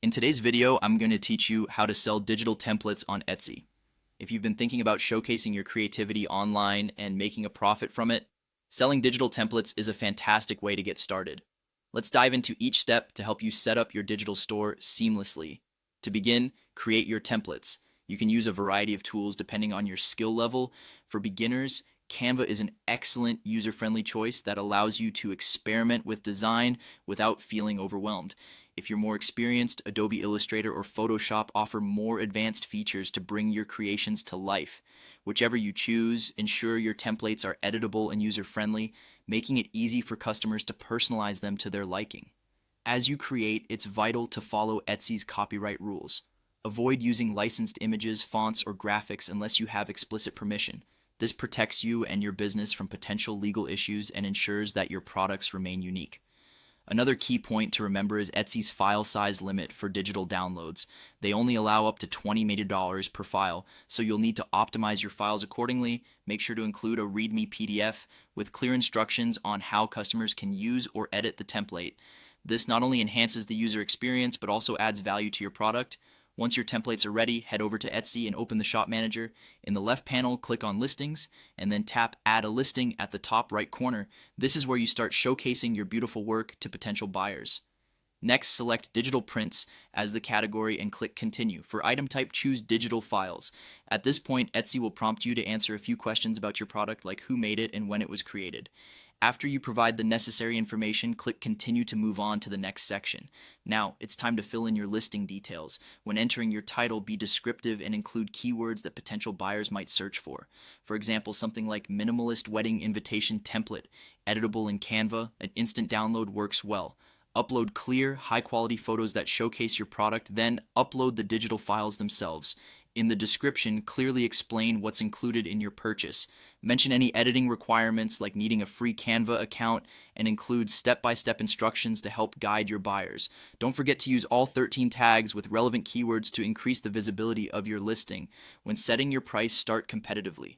In today's video, I'm going to teach you how to sell digital templates on Etsy. If you've been thinking about showcasing your creativity online and making a profit from it, selling digital templates is a fantastic way to get started. Let's dive into each step to help you set up your digital store seamlessly. To begin, create your templates. You can use a variety of tools depending on your skill level. For beginners, Canva is an excellent user-friendly choice that allows you to experiment with design without feeling overwhelmed. If you're more experienced, Adobe Illustrator or Photoshop offer more advanced features to bring your creations to life. Whichever you choose, ensure your templates are editable and user-friendly, making it easy for customers to personalize them to their liking. As you create, it's vital to follow Etsy's copyright rules. Avoid using licensed images, fonts, or graphics unless you have explicit permission. This protects you and your business from potential legal issues and ensures that your products remain unique. Another key point to remember is Etsy's file size limit for digital downloads. They only allow up to $20 per file, so you'll need to optimize your files accordingly. Make sure to include a README PDF with clear instructions on how customers can use or edit the template. This not only enhances the user experience, but also adds value to your product. Once your templates are ready, head over to Etsy and open the Shop Manager. In the left panel, click on Listings, and then tap Add a Listing at the top right corner. This is where you start showcasing your beautiful work to potential buyers. Next, select Digital Prints as the category and click Continue. For item type, choose Digital Files. At this point, Etsy will prompt you to answer a few questions about your product, like who made it and when it was created. After you provide the necessary information, click Continue to move on to the next section. Now, it's time to fill in your listing details. When entering your title, be descriptive and include keywords that potential buyers might search for. For example, something like minimalist wedding invitation template, editable in Canva, an instant download works well. Upload clear, high-quality photos that showcase your product, then upload the digital files themselves. In the description, clearly explain what's included in your purchase. Mention any editing requirements like needing a free Canva account and include step-by-step instructions to help guide your buyers. Don't forget to use all 13 tags with relevant keywords to increase the visibility of your listing. When setting your price, start competitively.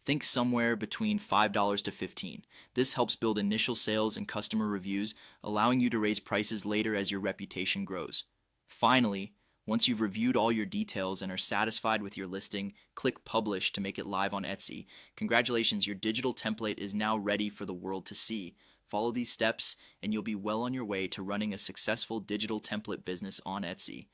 Think somewhere between $5 to $15. This helps build initial sales and customer reviews, allowing you to raise prices later as your reputation grows. Finally, once you've reviewed all your details and are satisfied with your listing, click Publish to make it live on Etsy. Congratulations, your digital template is now ready for the world to see. Follow these steps and you'll be well on your way to running a successful digital template business on Etsy.